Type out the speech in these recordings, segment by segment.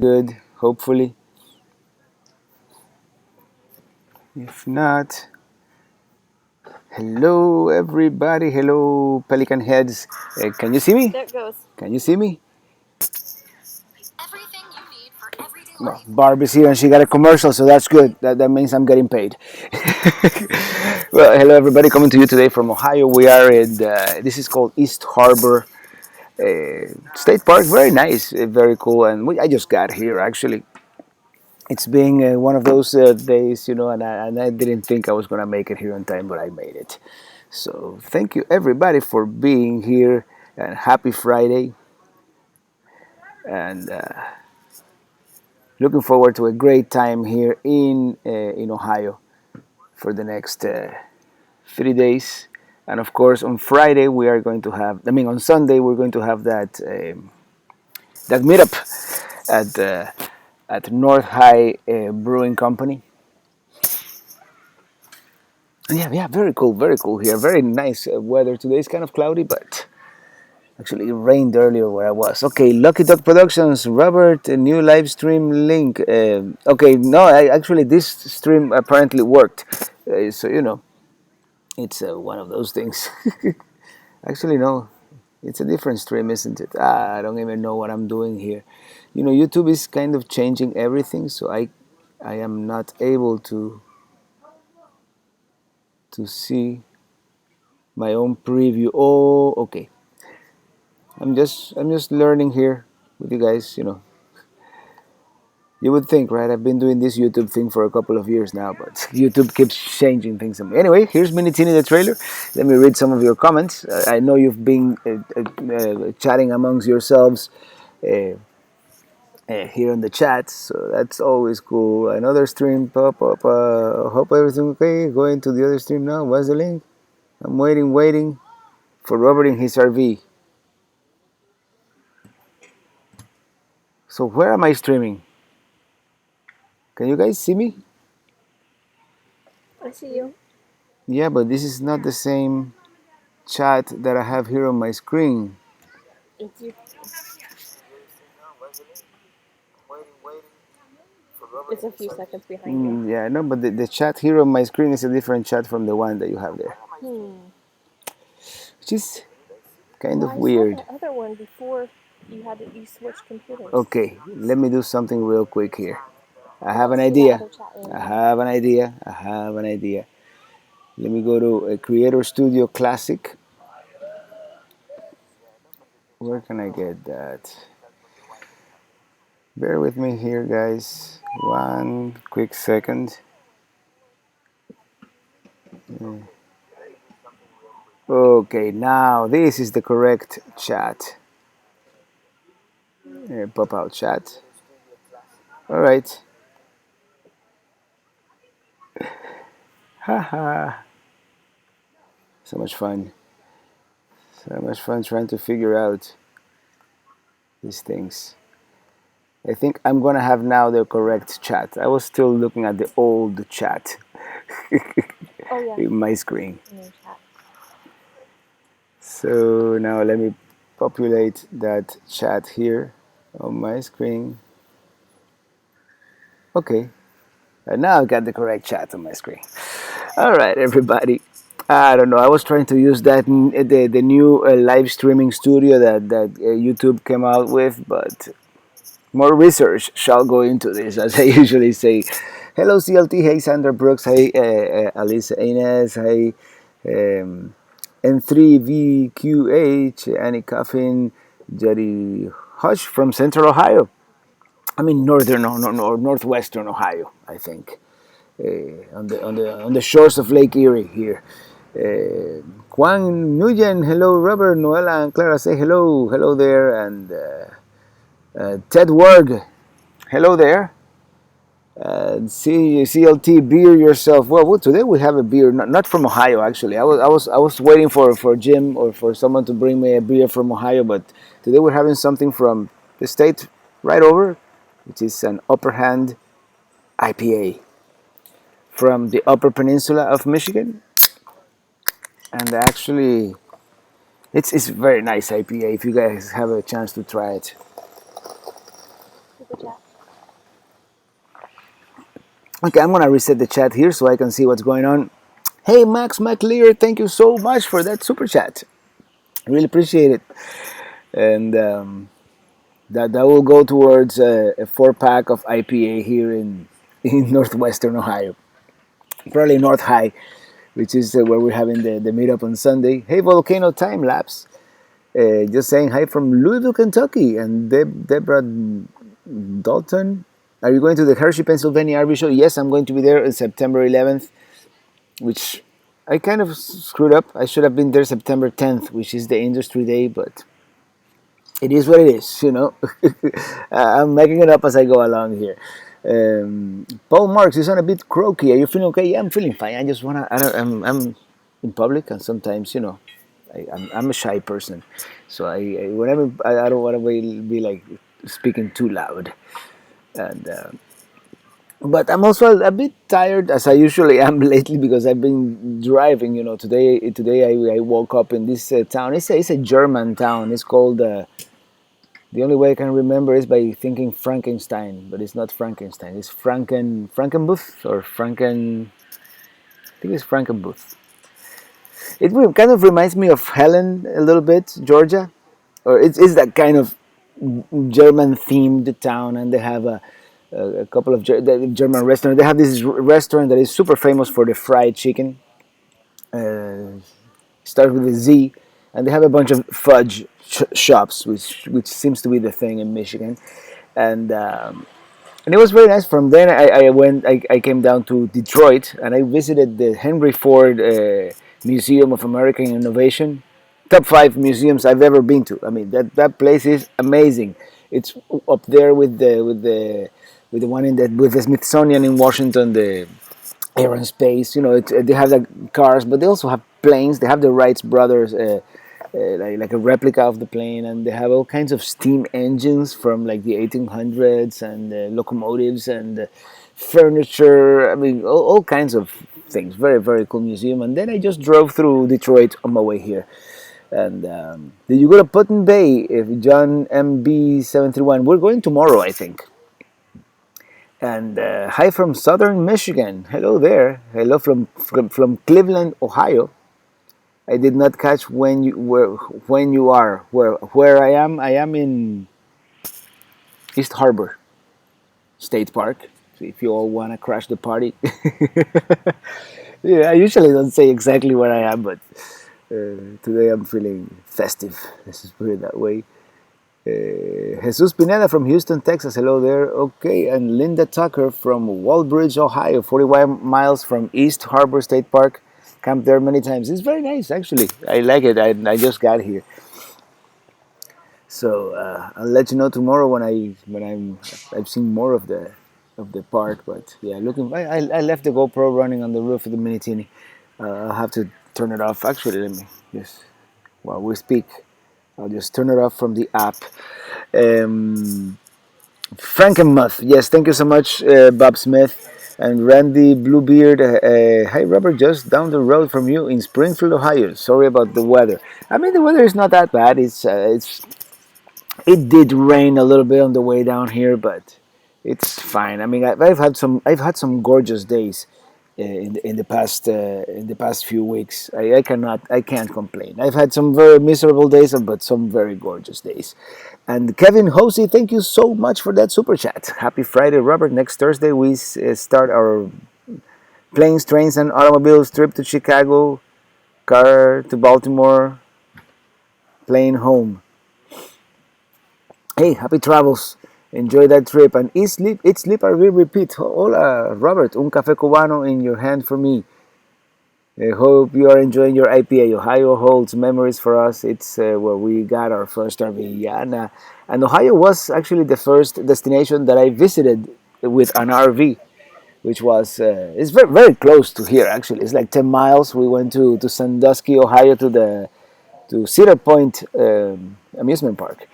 good, hopefully. If not, hello everybody. Hello Pelican Heads. Can you see me? There it goes. Can you see me? Well, Barbie's here and she got a commercial, so that's good. That means I'm getting paid. Well, hello everybody, coming to you today from Ohio. We are in this is called East Harbor State Park. Very nice, very cool. And I just got here actually. It's been one of those days, and I didn't think I was gonna make it here on time, but I made it. So thank you everybody for being here, and happy Friday. And looking forward to a great time here in Ohio for the next 3 days. And of course, on Friday we are going to have. I mean, on Sunday we're going to have that meetup at North High Brewing Company. And yeah, very cool here. Very nice weather today. It's kind of cloudy, but actually it rained earlier where I was. Okay, Lucky Dog Productions, Robert, a new live stream link. Okay, no, actually this stream apparently worked. So it's one of those things. Actually, no, it's a different stream, isn't it? I don't even know what I'm doing here. YouTube is kind of changing everything, so I am not able to see my own preview. Oh, okay. I'm just learning here with you guys. You would think, right? I've been doing this YouTube thing for a couple of years now, but YouTube keeps changing things. Anyway, here's Mini Teeny the trailer. Let me read some of your comments. I know you've been chatting amongst yourselves here in the chat, so that's always cool. Another stream pop up. Hope everything okay. Going to the other stream now. What's the link? I'm waiting for Robert in his RV. So where am I streaming? Can you guys see me? I see you. Yeah, but this is not the same chat that I have here on my screen. It's you. It's a few seconds behind you. Yeah, no, but the chat here on my screen is a different chat from the one that you have there. Which is kind of weird. I saw the other one before you switched computers. Okay, let me do something real quick here. I have an idea. I have an idea. Let me go to a Creator Studio Classic. Where can I get that? Bear with me here, guys. One quick second. Okay, now this is the correct chat. Pop out chat. All right. Haha. So much fun. So much fun trying to figure out these things. I think I'm gonna have now the correct chat. I was still looking at the old chat in my screen. So now let me populate that chat here on my screen. Okay, and now I've got the correct chat on my screen. All right, everybody. I don't know. I was trying to use that the new live streaming studio that YouTube came out with, but more research shall go into this, as I usually say. Hello, CLT. Hey, Sandra Brooks. Hey, Alisa Inez. Hey, N3VQH. Annie Coffin. Jerry Hush from Central Ohio. I mean, northwestern Ohio, I think. On the shores of Lake Erie here. Juan Nguyen, hello. Robert, Noela, and Clara say hello there. And Ted Werg, hello there. CLT, beer yourself. Well, today we have a beer, not from Ohio actually. I was waiting for Jim or for someone to bring me a beer from Ohio, but today we're having something from the state right over, which is an Upper Hand IPA from the Upper Peninsula of Michigan. And actually, it's a very nice IPA if you guys have a chance to try it. Okay, I'm gonna reset the chat here so I can see what's going on. Hey, Max McLear, thank you so much for that super chat. I really appreciate it. And that will go towards a 4 pack of IPA here in northwestern Ohio. Probably North High, which is where we're having the meetup on Sunday. Hey, Volcano Time Lapse. Just saying hi from Louisville, Kentucky. And Deborah Dalton. Are you going to the Hershey, Pennsylvania RV show? Yes, I'm going to be there on September 11th, which I kind of screwed up. I should have been there September 10th, which is the industry day, but it is what it is, you know. I'm making it up as I go along here. Paul Marks, you sound a bit croaky. Are you feeling okay? Yeah, I'm feeling fine. I just wanna. I'm in public, and sometimes, you know, I'm a shy person, so whenever I don't want to be like speaking too loud, and but I'm also a bit tired, as I usually am lately, because I've been driving. You know, today I woke up in this town. It's a German town. It's called. The only way I can remember is by thinking Frankenstein, but it's not Frankenstein. It's Frankenbooth or Franken. I think it's Frankenbooth. Kind of reminds me of Helen a little bit, Georgia, or it's that kind of German themed town, and they have a couple of German restaurants. They have this restaurant that is super famous for the fried chicken. Uh, Starts with a Z, and they have a bunch of fudge shops, which seems to be the thing in Michigan, and and it was very nice. From then, I came down to Detroit, and I visited the Henry Ford Museum of American Innovation. Top 5 museums I've ever been to. I mean, that place is amazing. It's up there with the one with the Smithsonian in Washington, the air and space. You know, they have the cars, but they also have planes. They have the Wright brothers, like a replica of the plane, and they have all kinds of steam engines from like the 1800s, and locomotives, and furniture. I mean, all kinds of things. Very, very cool museum. And then I just drove through Detroit on my way here. And did you go to Put-in Bay? If John MB731, we're going tomorrow, I think. And hi from Southern Michigan. Hello there. Hello from Cleveland, Ohio. I did not catch when you are where I am. I am in East Harbor State Park. So if you all want to crash the party, yeah, I usually don't say exactly where I am, but today I'm feeling festive. Let's just put it that way. Jesus Pineda from Houston, Texas. Hello there. Okay, and Linda Tucker from Walbridge, Ohio, 41 miles from East Harbor State Park. Camped there many times. It's very nice, actually. I like it. I just got here, so I'll let you know tomorrow I've seen more of the park. But yeah, I left the GoPro running on the roof of the Mini Teeny. I'll have to turn it off. Actually, let me just while we speak. I'll just turn it off from the app. Frankenmuth, yes, thank you so much, Bob Smith. And Randy Bluebeard, hi Robert, just down the road from you in Springfield, Ohio. Sorry about the weather. I mean, the weather is not that bad. It did rain a little bit on the way down here, but it's fine. I mean, I've had some gorgeous days in the past few weeks. I can't complain. I've had some very miserable days, but some very gorgeous days. And Kevin Hosey, thank you so much for that super chat. Happy Friday, Robert. Next Thursday we start our planes, trains, and automobiles trip to Chicago, car to Baltimore, plane home. Hey, happy travels. Enjoy that trip and eat, sleep, I will repeat. Hola, Robert. Un café cubano in your hand for me. I hope you are enjoying your IPA. Ohio holds memories for us. It's where we got our first RV. Yeah, and Ohio was actually the first destination that I visited with an RV, which was it's very very close to here. Actually, it's like 10 miles. We went to Sandusky, Ohio, to Cedar Point amusement park,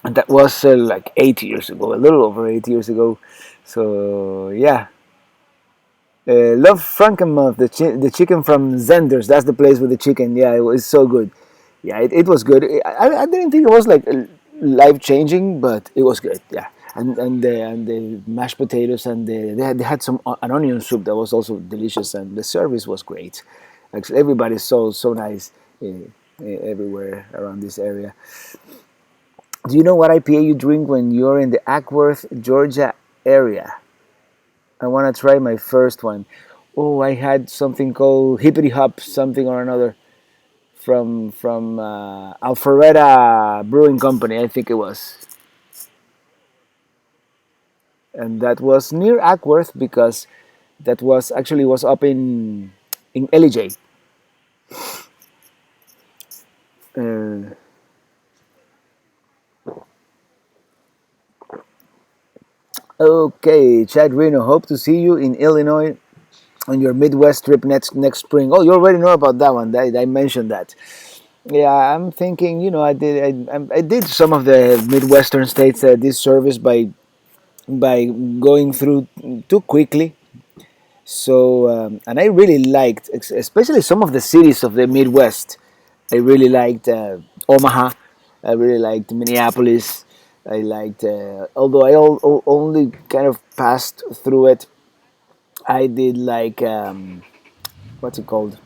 and that was like 8 years ago, a little over 8 years ago. So yeah, love Frankenmuth, the chicken from Zenders. That's the place with the chicken. Yeah, it was so good. Yeah, it was good. I didn't think it was like life changing, but it was good. Yeah, and the mashed potatoes, and they had some an onion soup that was also delicious, and the service was great. Actually, everybody's so nice everywhere around this area. Do you know what IPA you drink when you're in the Ackworth, Georgia area? I want to try my first one. Oh, I had something called Hippity Hop, something or another, from Alpharetta Brewing Company, I think it was, and that was near Ackworth because that was actually was up in Elijah. Uh, okay, Chad Reno, hope to see you in Illinois on your Midwest trip next spring. Oh, you already know about that one. I mentioned that. Yeah, I'm thinking. I did some of the Midwestern states this service by going through too quickly. So and I really liked, especially some of the cities of the Midwest. I really liked Omaha. I really liked Minneapolis. I liked, although I only kind of passed through it. I did like what's it called?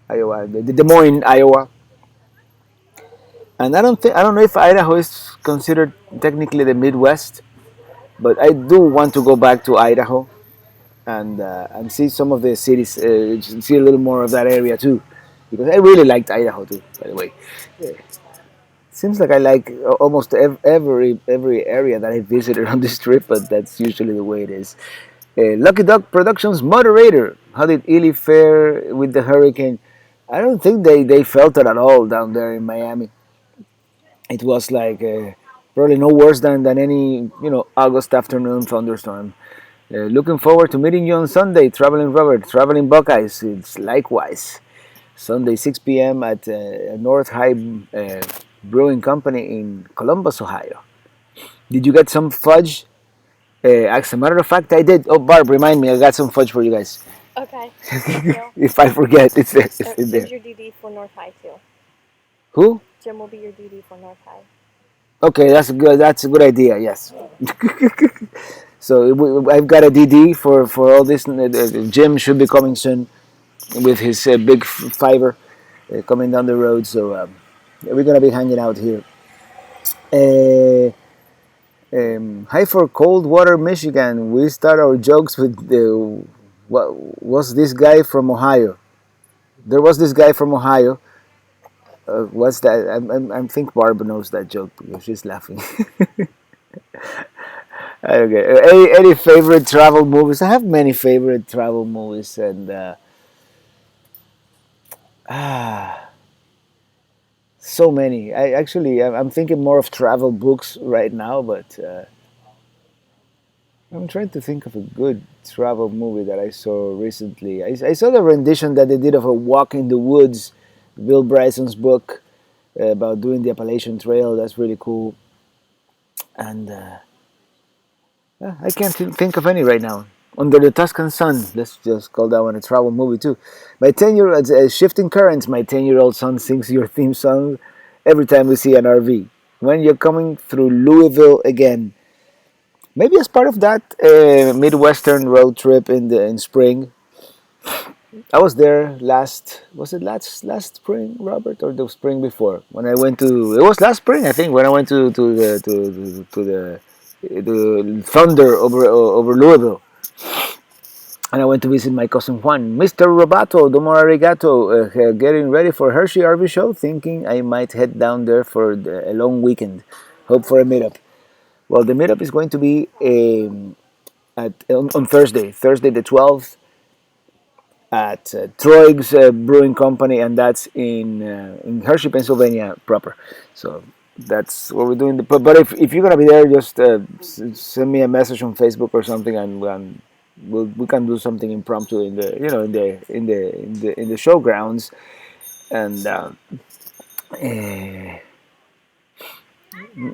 Iowa, the Des Moines, Iowa. And I don't know if Idaho is considered technically the Midwest, but I do want to go back to Idaho and see some of the cities, see a little more of that area too, because I really liked Idaho too. By the way, seems like I like almost every area that I visited on this trip, but that's usually the way it is. Lucky Duck Productions moderator, how did Ely fare with the hurricane? I don't think they felt it at all down there in Miami. It was like probably no worse than any August afternoon thunderstorm. Looking forward to meeting you on Sunday, Traveling Robert, Traveling Buckeyes. It's likewise Sunday 6 p.m. at North High Brewing Company in Columbus, Ohio. Did you get some fudge? As a matter of fact, I did. Oh, Barb, remind me. I got some fudge for you guys. Okay. Thank you. If I forget, it's in there. Here's your DD for North High too. Who? Jim will be your DD for North High. Okay, that's a good. That's a good idea. Yes. So I've got a DD for all this. Jim should be coming soon with his big fiver coming down the road. So we're gonna be hanging out here. Uh, Hi for Coldwater, Michigan. We start our jokes with the what was this guy from Ohio? There was this guy from Ohio. What's that? I think Barb knows that joke because she's laughing. Okay. Any favorite travel movies? I have many favorite travel movies, and ah, so many. I'm thinking more of travel books right now, but I'm trying to think of a good travel movie that I saw recently. I saw the rendition that they did of A Walk in the Woods, Bill Bryson's book about doing the Appalachian Trail. That's really cool. And I can't think of any right now. Under the Tuscan Sun. Let's just call that one a travel movie too. My 10-year-old Shifting Currents. My 10-year-old son sings your theme song every time we see an RV. When you're coming through Louisville again, maybe as part of that Midwestern road trip in spring. I was there last. Was it last spring, Robert, or the spring before? When I went to, it was last spring, I think, when I went to the Thunder over Louisville, and I went to visit my cousin Juan, Mr. Robato, Domo Arigato, getting ready for Hershey RV show, thinking I might head down there for a long weekend, hope for a meetup. Well, the meetup is going to be on Thursday the 12th at Troig's Brewing Company, and that's in Hershey, Pennsylvania proper. So that's what we're doing. But if you're gonna be there, just send me a message on Facebook or something, and we can do something impromptu in the in the showgrounds. And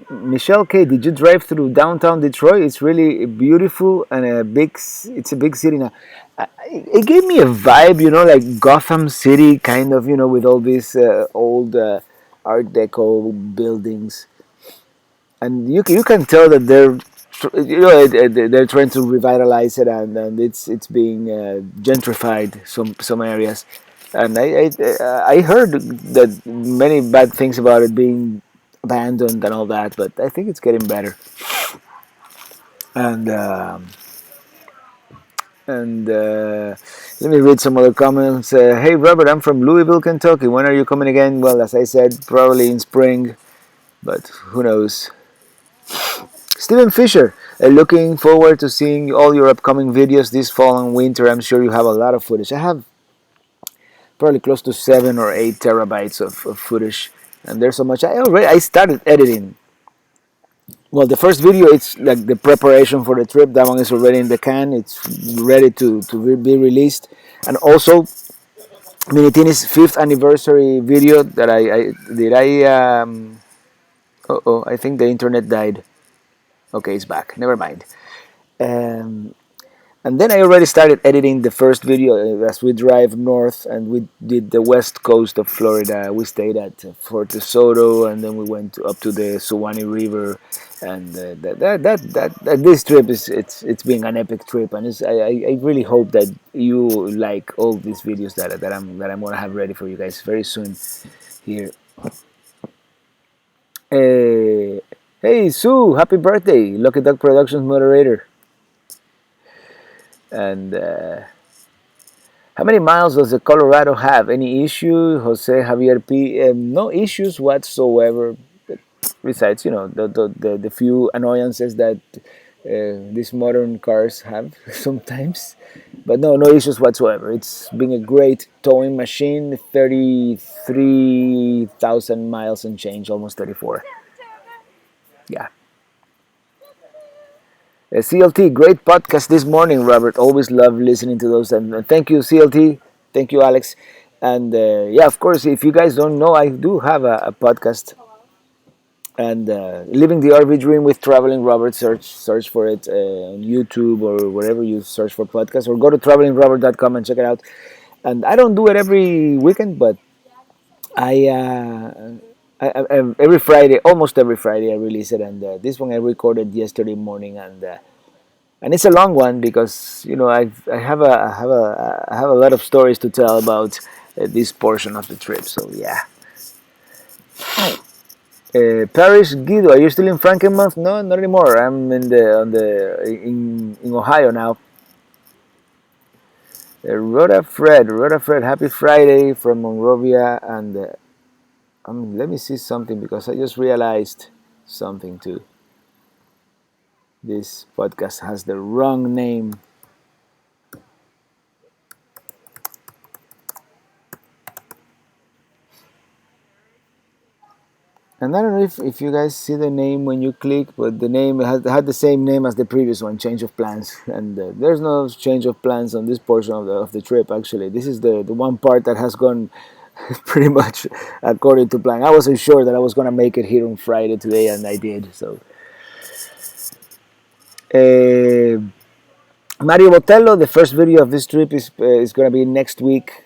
Michelle K, did you drive through downtown Detroit? It's really beautiful and it's a big city now. It gave me a vibe, like Gotham City, kind of, with all these old Art Deco buildings. and you can tell that they're trying to revitalize it, and it's being gentrified some areas, and I heard that many bad things about it being abandoned and all that, but I think it's getting better. And and let me read some other comments. Hey Robert, I'm from Louisville, Kentucky. When are you coming again? Well, as I said, probably in spring, but who knows. Steven Fisher, looking forward to seeing all your upcoming videos this fall and winter. I'm sure you have a lot of footage. I have probably close to 7 or 8 terabytes of footage, and there's so much. I started editing. Well, the first video, it's like the preparation for the trip. That one is already in the can. It's ready to be released. And also, Minitini's 5th anniversary video that I did. I think the internet died. Okay, it's back. Never mind. Um, And then I already started editing the first video as we drive north and we did the west coast of Florida. We stayed at Fort DeSoto and then we went up to the Suwannee River. And this trip it's being an epic trip, and I really hope that you like all these videos that I'm gonna have ready for you guys very soon here. Hey Sue, happy birthday, Lucky Duck Productions moderator. And how many miles does the Colorado have? Any issue? Jose Javier P. No issues whatsoever. Besides, the few annoyances that these modern cars have sometimes. But no issues whatsoever. It's been a great towing machine. 33,000 miles and change, almost 34. Yeah. CLT, great podcast this morning, Robert. Always love listening to those. And thank you, CLT. Thank you, Alex. And yeah, of course, if you guys don't know, I do have a podcast. And Living the RV Dream with Traveling Robert. Search for it on YouTube or wherever you search for podcasts. Or go to travelingrobert.com and check it out. And I don't do it every weekend, but I, every Friday, almost every Friday, I release it. And this one I recorded yesterday morning. And it's a long one because I have a lot of stories to tell about this portion of the trip. So yeah. Paris Guido, are you still in Frankenmuth? No, not anymore. I'm in Ohio now. Rhoda Fred, happy Friday from Monrovia. And let me see something because I just realized something too. This podcast has the wrong name. And I don't know if you guys see the name when you click, but the name had the same name as the previous one, Change of Plans. And there's no change of plans on this portion of the trip, actually. This is the one part that has gone pretty much according to plan. I wasn't sure that I was going to make it here on Friday today, and I did. So, Mario Botello, the first video of this trip is going to be next week.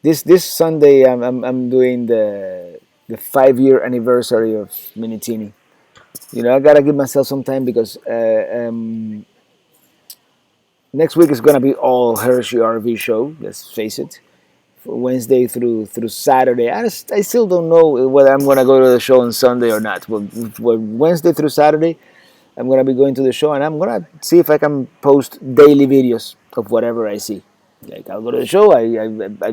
This Sunday, I'm doing the 5-year anniversary of Minitini. I gotta give myself some time because next week is gonna be all Hershey RV show. Let's face it, Wednesday through Saturday. I still don't know whether I'm gonna go to the show on Sunday or not. Well, Wednesday through Saturday, I'm gonna be going to the show, and I'm gonna see if I can post daily videos of whatever I see. Like I'll go to the show. I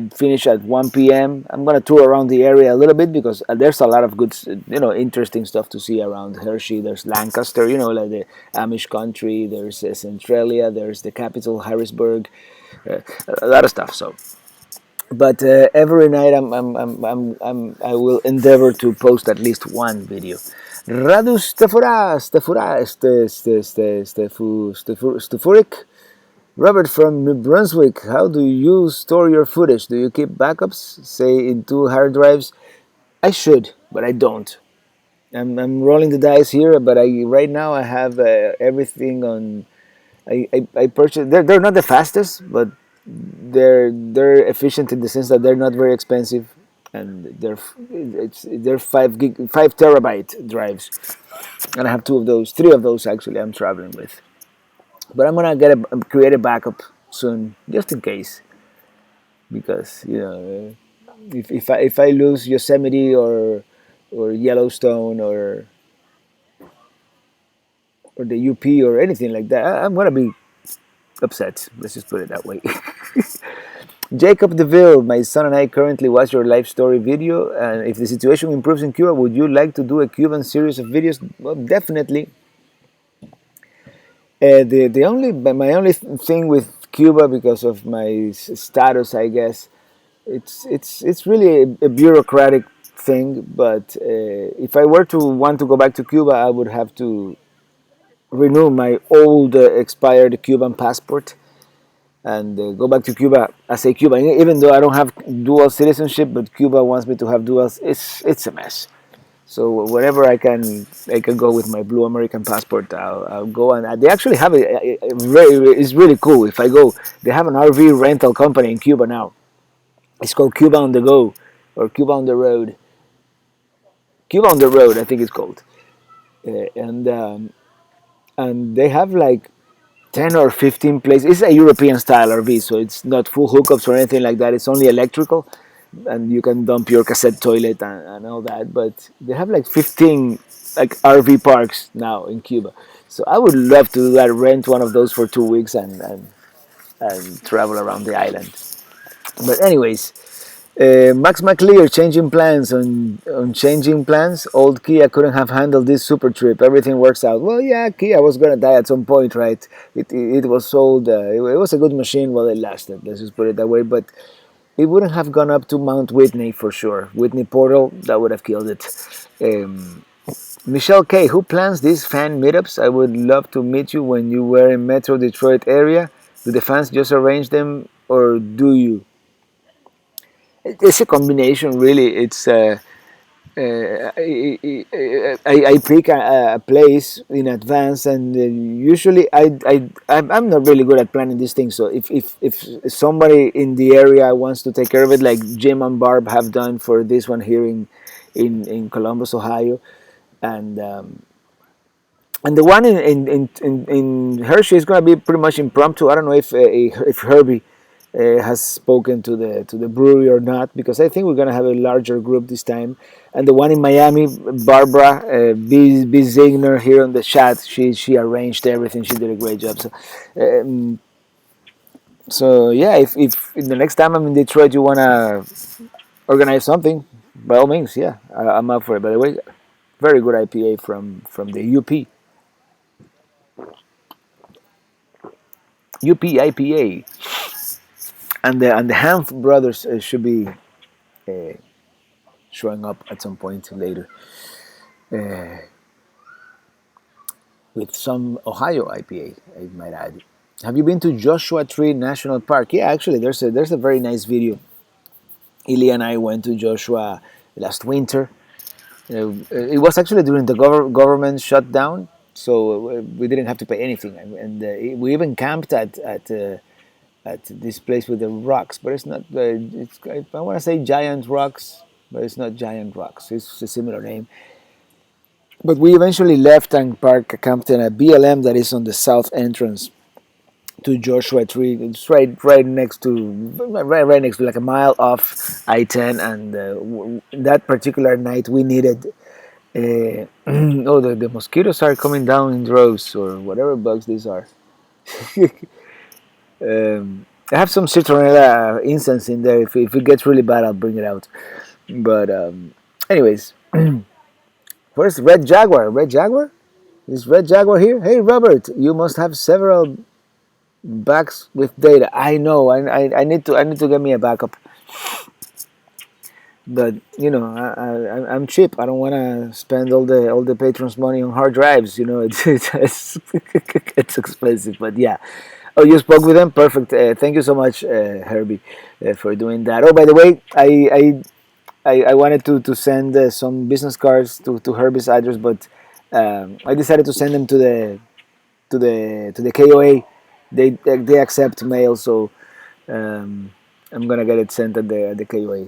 finish at 1 p.m. I'm gonna tour around the area a little bit because there's a lot of good, interesting stuff to see around Hershey. There's Lancaster, like the Amish country. There's Centralia. There's the capital, Harrisburg. Uh, a lot of stuff. So, but every night I will endeavor to post at least one video. Radu Stefurik. Robert from New Brunswick, how do you store your footage? Do you keep backups, say in 2 hard drives? I should, but I don't. I'm rolling the dice here, but right now I have everything on. I purchased. They're not the fastest, but they're efficient in the sense that they're not very expensive, and they're 5 terabyte drives, and I have two of those, three of those actually. I'm traveling with, but I'm gonna create a backup soon, just in case, because if I lose Yosemite or Yellowstone or the UP or anything like that, I'm gonna be upset. Let's just put it that way. Jacob Deville, my son and I currently watch your life story video, and if the situation improves in Cuba, would you like to do a Cuban series of videos? Well, definitely. The only my only thing with Cuba, because of my status, I guess, it's really a bureaucratic thing. But if I were to want to go back to Cuba, I would have to renew my old expired Cuban passport and go back to Cuba as a Cuban. Even though I don't have dual citizenship, but Cuba wants me to have dual. It's a mess. So wherever I can go with my blue American passport. I'll go, and they actually have a very. It's really cool. If I go, they have an RV rental company in Cuba now. It's called Cuba on the Go, or Cuba on the Road. Cuba on the Road, I think it's called, uh, and um, and they have like 10 or 15 places. It's a European style RV, so it's not full hookups or anything like that. It's only electrical, and you can dump your cassette toilet and all that. But they have like 15 like RV parks now in Cuba. So I would love to do that. Rent one of those for 2 weeks and travel around the island. But anyways, Max McLear changing plans on changing plans. Old Kia couldn't have handled this super trip. Everything works out. Well, yeah, Kia was gonna die at some point, right? It was sold. It was a good machine while it lasted. Let's just put it that way. But it wouldn't have gone up to Mount Whitney for sure. Whitney Portal, that would have killed it. Um, Michelle K, who plans these fan meetups? I would love to meet you when you were in Metro Detroit area. Do the fans just arrange them, or do you? It's a combination, really. It's I pick a place in advance, and usually I'm not really good at planning these things. So if somebody in the area wants to take care of it, like Jim and Barb have done for this one here in Columbus, Ohio, and and the one in Hershey is going to be pretty much impromptu. I don't know if Herbie has spoken to the brewery or not, because I think we're going to have a larger group this time. And the one in Miami, Barbara B Zigner here on the chat, she arranged everything. She did a great job. Um, so yeah, if the next time I'm in Detroit, you want to organize something, by all means, yeah, I'm up for it. By the way, very good IPA from the UP IPA, and the Hanf brothers should be uh, showing up at some point later uh, with some Ohio IPA, I might add. Have you been to Joshua Tree National Park? Yeah, actually, there's a very nice video. Ili and I went to Joshua last winter. It was actually during the government shutdown, so we didn't have to pay anything, and we even camped at this place with the rocks, but it's not. It's I want to say giant rocks, but it's not giant rocks. It's a similar name. But we eventually left and camped in a BLM that is on the south entrance to Joshua Tree. It's right next to right next to, like, a mile off I-10. And that particular night we needed. Oh, the mosquitoes are coming down in droves, or whatever bugs these are. I have some citronella incense in there. If it gets really bad, I'll bring it out. But anyways, where's Red Jaguar? Red Jaguar? Is Red Jaguar here? Hey, Robert, you must have several backs with data. I know. I need to get me a backup. But I'm cheap. I don't want to spend all the patrons' money on hard drives. It's expensive. But yeah. Oh, you spoke with them. Perfect. Thank you so much, Herbie, for doing that. Oh, by the way, I wanted to send some business cards to Herbie's address, but I decided to send them to the KOA. They accept mail, so um, I'm gonna get it sent at the KOA.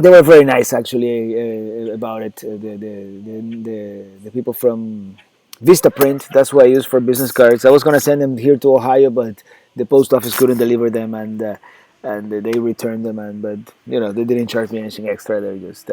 they were very nice actually about it. The people from Vista Print, that's what I use for business cards. I was gonna send them here to Ohio, but the post office couldn't deliver them, and they returned them. And but they didn't charge me anything extra. They're just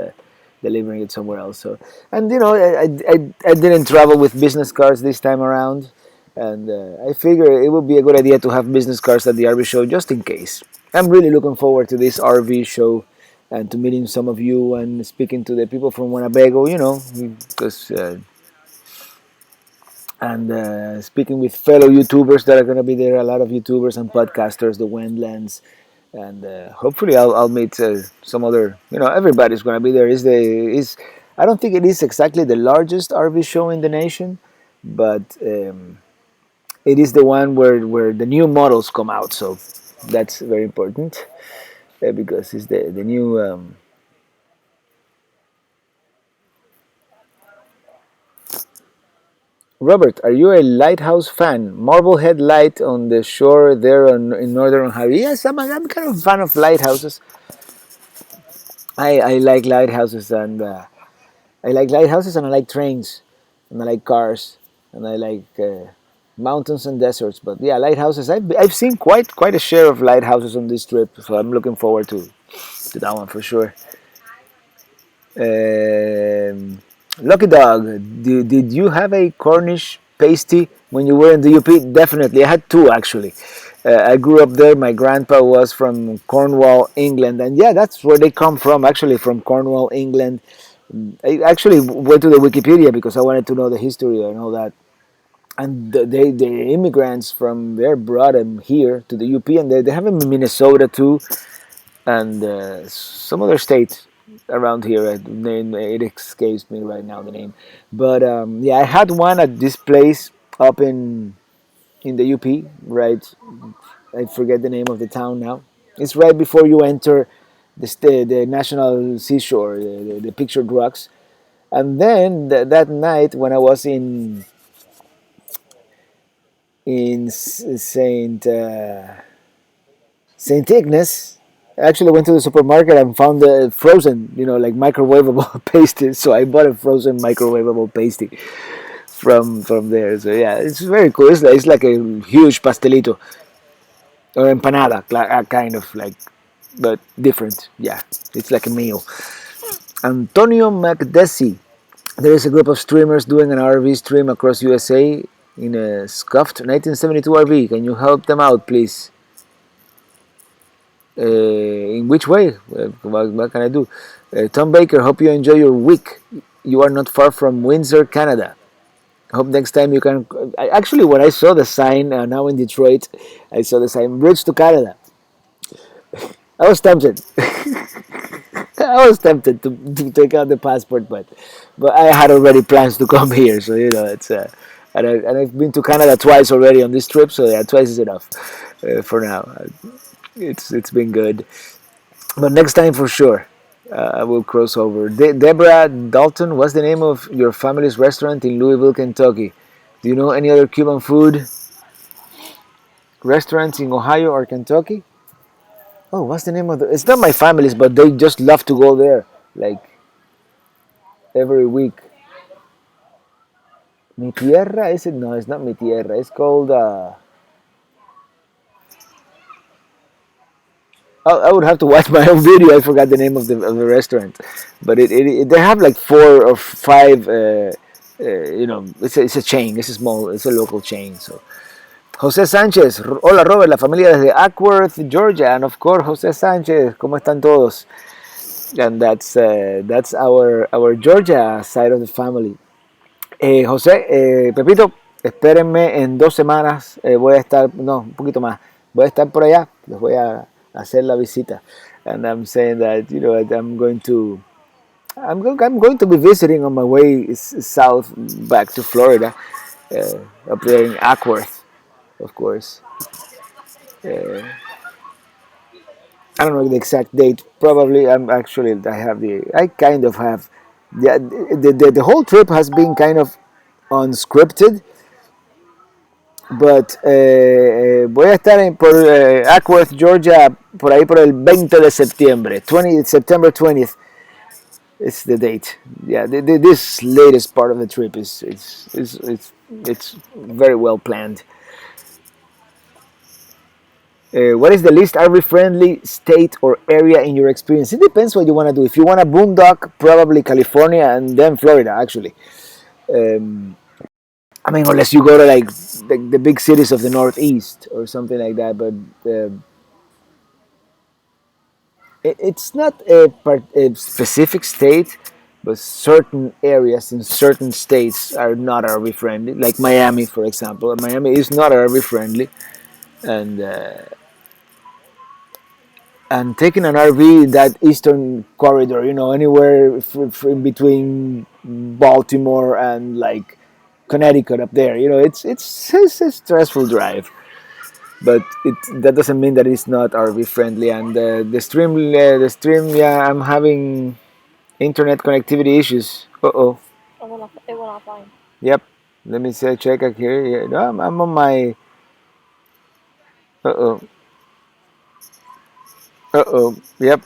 delivering it somewhere else. So and I didn't travel with business cards this time around, and I figure it would be a good idea to have business cards at the RV show just in case. I'm really looking forward to this RV show and to meeting some of you and speaking to the people from Winnebago, because and speaking with fellow YouTubers that are going to be there, a lot of YouTubers and podcasters, the Wendlands, and hopefully I'll meet some other, everybody's going to be there. I don't think it is exactly the largest RV show in the nation, but it is the one where the new models come out, so that's very important because it's the new. Robert, are you a lighthouse fan? Marblehead Light on the shore there in northern Ohio. Yes, I'm kind of a fan of lighthouses. I like lighthouses and I like trains and I like cars and I like mountains and deserts. But yeah, lighthouses. I've seen quite a share of lighthouses on this trip, so I'm looking forward to that one for sure. Um, Lucky Dog, did you have a Cornish pasty when you were in the UP? Definitely. I had two actually. I grew up there. My grandpa was from Cornwall, England, and yeah, that's where they come from. Actually, from Cornwall, England. I actually went to the Wikipedia because I wanted to know the history and all that. And the immigrants from there brought them here to the UP, and they have them in Minnesota too and some other state around here. Name it escapes me right now the name, but yeah, I had one at this place up in the UP. Right, I forget the name of the town now. It's right before you enter the national seashore, the pictured rocks. And then that night when I was in Saint. St. Ignace. I actually went to the supermarket and found the frozen, like microwavable pasty. So I bought a frozen microwavable pasty from there. So yeah, it's very cool. It's like a huge pastelito or empanada, kind of like, but different. Yeah, it's like a meal. Antonio Macdesi. There is a group of streamers doing an RV stream across USA in a scuffed 1972 RV. Can you help them out, please? In which way? What can I do? Tom Baker, hope you enjoy your week. You are not far from Windsor, Canada. Hope next time you can. Actually, when I saw the sign now in Detroit, I saw the sign Bridge to Canada. I was tempted. I was tempted to take out the passport, but I had already plans to come here, so it's and I've been to Canada twice already on this trip, so yeah, twice is enough for now. It's been good. But next time for sure, I will cross over. Deborah Dalton, what's the name of your family's restaurant in Louisville, Kentucky? Do you know any other Cuban food restaurants in Ohio or Kentucky? Oh, what's the name of the? It's not my family's, but they just love to go there, like every week. Mi tierra? Is it? No, it's not mi tierra. It's called. I would have to watch my own video. I forgot the name of the restaurant, but they have like 4 or 5. It's a chain. It's a small. It's a local chain. So José Sánchez, hola Robert, la familia desde Ackworth, Georgia, and of course José Sánchez. ¿Cómo están todos? And that's our Georgia side of the family. José, Pepito, espérenme en 2 semanas. Voy a estar, no, un poquito más. Voy a estar por allá. Les voy a hacer la visita. And I'm saying that I'm going to be visiting on my way south back to Florida, up there in Ackworth, of course. Uh, I don't know the exact date. Probably I kind of have. The whole trip has been kind of unscripted. But voy a estar por Ackworth, Georgia, por ahí por el 20 de septiembre. 20, September 20th is the date. Yeah, this latest part of the trip it's very well planned. What is the least RV friendly state or area in your experience? It depends what you want to do. If you want a boondock, probably California and then Florida, actually. Um, I mean, unless you go to like the big cities of the Northeast or something like that. But it's not a specific state, but certain areas in certain states are not RV friendly. Like Miami, for example. Miami is not RV friendly, and taking an RV in that eastern corridor, anywhere in between Baltimore and like Connecticut up there, it's a stressful drive. But that doesn't mean that it's not RV friendly. And the stream, yeah, I'm having internet connectivity issues. Uh oh. It went offline. Yep. Let me say check out here. Yeah, no, I'm on my. Uh oh. Uh oh. Yep.